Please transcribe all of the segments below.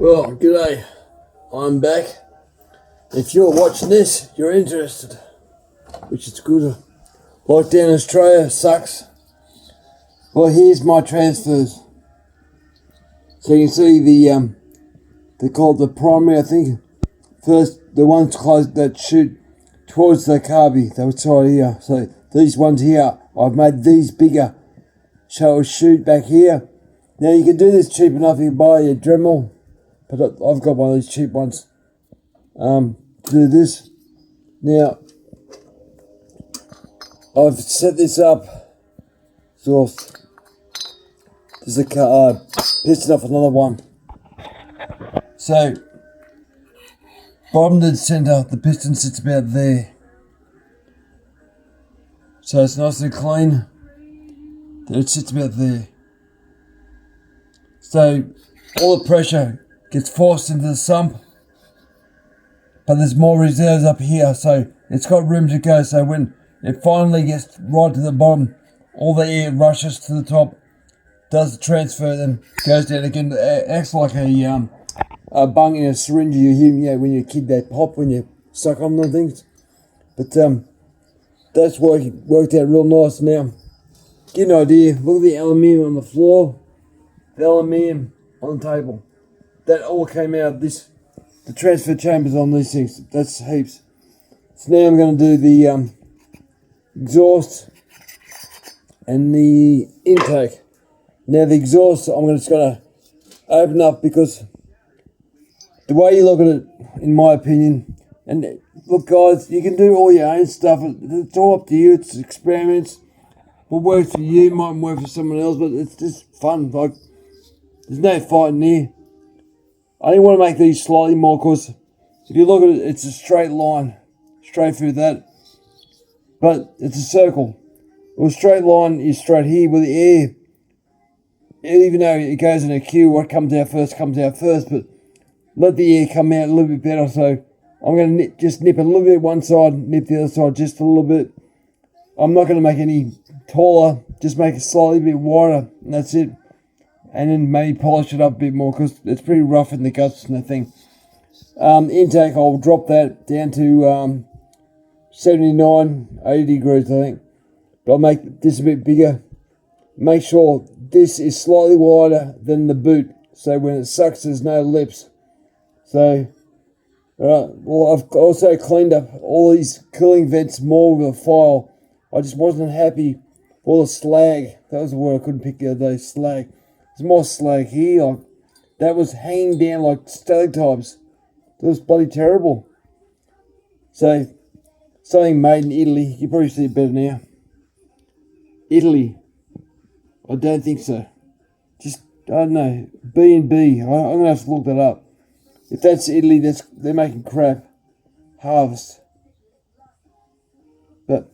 Well, g'day. I'm back. If you're watching this, you're interested, which is good. Lockdown in Australia sucks. Well, here's my transfers. So you can see they're called the primary, I think. First, the ones close that shoot towards the carby, they were tied here. So these ones here, I've made these bigger. So it'll shoot back here. Now you can do this cheap enough, you can buy a Dremel. But I've got one of these cheap ones to do this. Now, I've set this up. So, there's a piston off another one. So, bottom to the centre, the piston sits about there. So it's nice and clean. Then it sits about there. So, all the pressure gets forced into the sump, but there's more reserves up here, so it's got room to go. So when it finally gets right to the bottom, all the air rushes to the top, does the transfer, then goes down again. It acts like a bung in a syringe. You hear, when you're a kid, they pop when you suck on them things. But that's worked out real nice. Now, get an idea. Look at the aluminium on the floor, the aluminium on the table. That all came out of this, the transfer chambers on these things. That's heaps. So now I'm going to do the exhaust and the intake. Now the exhaust, I'm just going to open up because the way you look at it, in my opinion, and look guys, you can do all your own stuff. It's all up to you. It's experiments. What works for you mightn't work for someone else, but it's just fun. Like, there's no fighting here. I only want to make these slightly more because if you look at it, it's a straight line, straight through that. But it's a circle. Well, a straight line is straight here with the air. Even though it goes in a queue, what comes out first comes out first. But let the air come out a little bit better. So I'm going to just nip a little bit one side, nip the other side just a little bit. I'm not going to make any taller, just make it slightly bit wider, and that's it. And then maybe polish it up a bit more because it's pretty rough in the guts and the thing. Intake, I'll drop that down to 79, 80 degrees, I think. But I'll make this a bit bigger. Make sure this is slightly wider than the boot, so when it sucks, there's no lips. So, alright, well, I've also cleaned up all these cooling vents more with a file. I just wasn't happy with all the slag. That was the word I couldn't pick the other day, slag. There's more slag here. Like, that was hanging down like stalactites. That was bloody terrible. So, something made in Italy. You probably see it better now. Italy. I don't think so. Just, I don't know. B&B. I'm going to have to look that up. If that's Italy, they're making crap. Harvest. But,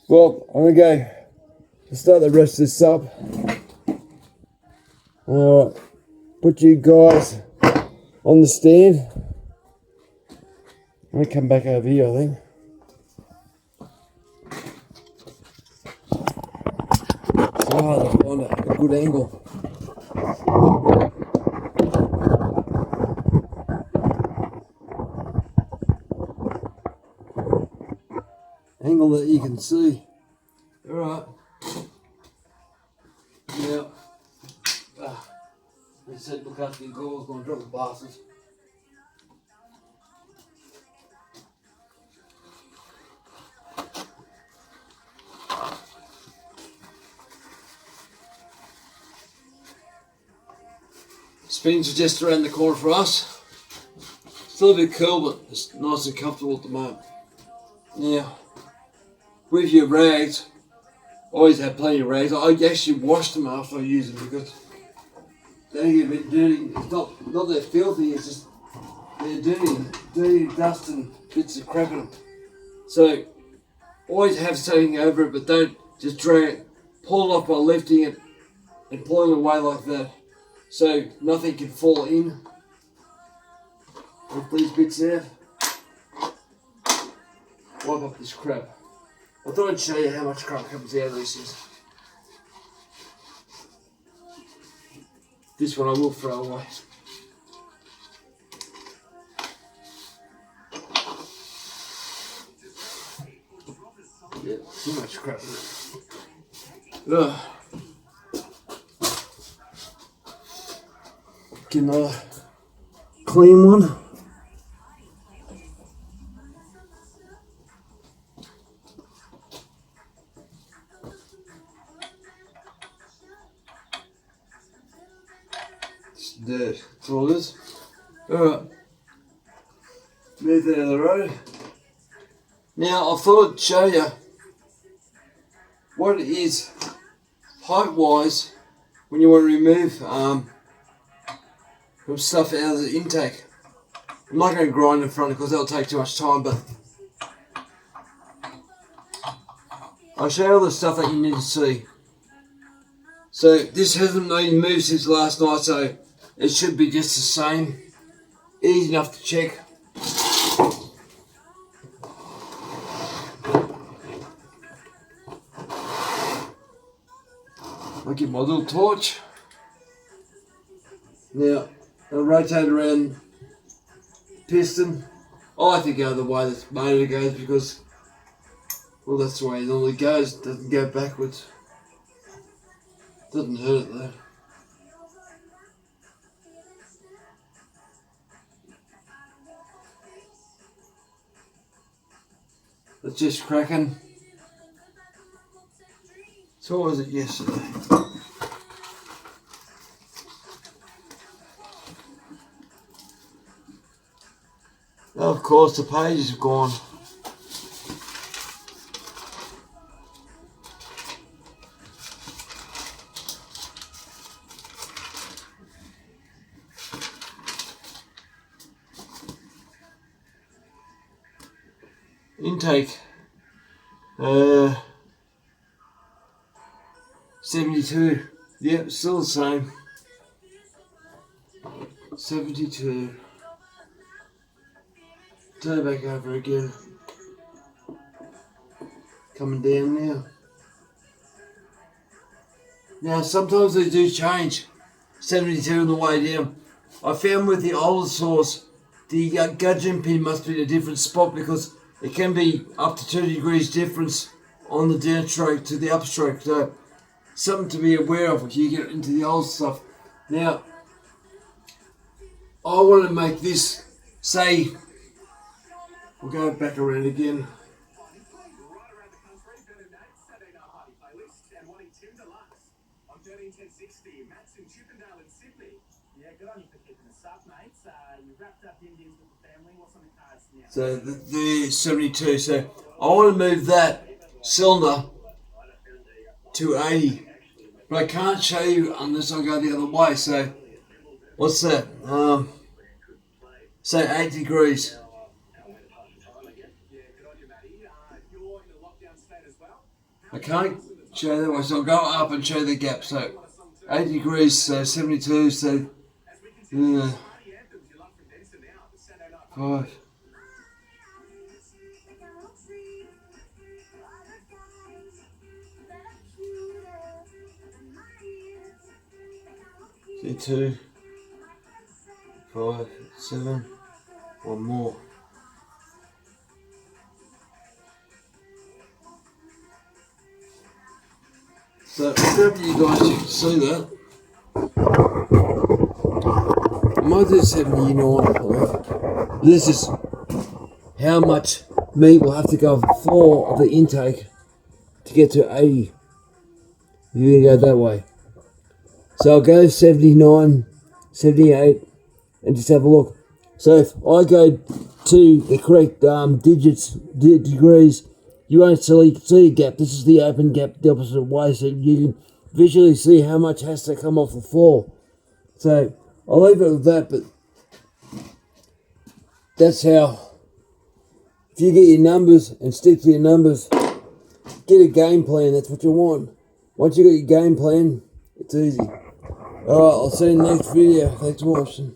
well, I'm going to go start the rest of this up. Alright, put you guys on the stand. I'm going to come back over here, I think. It's hard to find a good angle. Angle that you can see. Alright. Now, they said look after your goals, going to drop the bastards. Spins are just around the corner for us. Still a bit cool, but it's nice and comfortable at the moment. Now, with your rags, I always have plenty of rags. I actually wash them after I use them because they get a bit dirty. It's not they're filthy, it's just they're dirty dust and bits of crap in them. So always have something over it, but don't just drag it. Pull it off by lifting it and pulling it away like that, so nothing can fall in. With these bits out. Wipe up this crap. I thought I'd show you how much crap comes out of these things. This one I will throw away. Yeah, too much crap in it. Ugh. Get another clean one. It's dirt. That's all it is. Alright. Move that out of the road. Now I thought I'd show you what it is height wise when you want to remove some stuff out of the intake. I'm not going to grind in front because that'll take too much time, but I'll show you all the stuff that you need to see. So this hasn't been moved since last night, so it should be just the same. Easy enough to check. I'll get my little torch. Now, I'll rotate around piston. I like to go the way the motor goes because, well, that's the way it normally goes. It doesn't go backwards. Doesn't hurt it though. It's just cracking. So what was it yesterday? Now, of course, the pages have gone. Intake 72. Yep, still the same. 72. Turn it back over again. Coming down now. Now sometimes they do change. 72 on the way down. I found with the older saws, the gudgeon pin must be in a different spot because it can be up to 2 degrees difference on the downstroke to the upstroke. So something to be aware of if you get into the old stuff. Now, I want to make this, say, we'll go back around again. So the 72, so I want to move that cylinder to 80, but I can't show you unless I go the other way. So what's that? Say 8 degrees. I can't show that way, so I'll go up and show the gap. So 8 degrees, so 72, so 5. See 2, 5, 7, one more. So hopefully you guys can see that. I might do 79. This is how much meat will have to go off the floor of the intake to get to 80. You're going to go that way. So I'll go 79, 78, and just have a look. So if I go to the correct degrees, you won't see a gap. This is the open gap the opposite way, so you can visually see how much has to come off the floor. So I'll leave it with that, but that's how, if you get your numbers and stick to your numbers, get a game plan, that's what you want. Once you got your game plan, it's easy. Alright, I'll see you in the next video. Thanks for watching.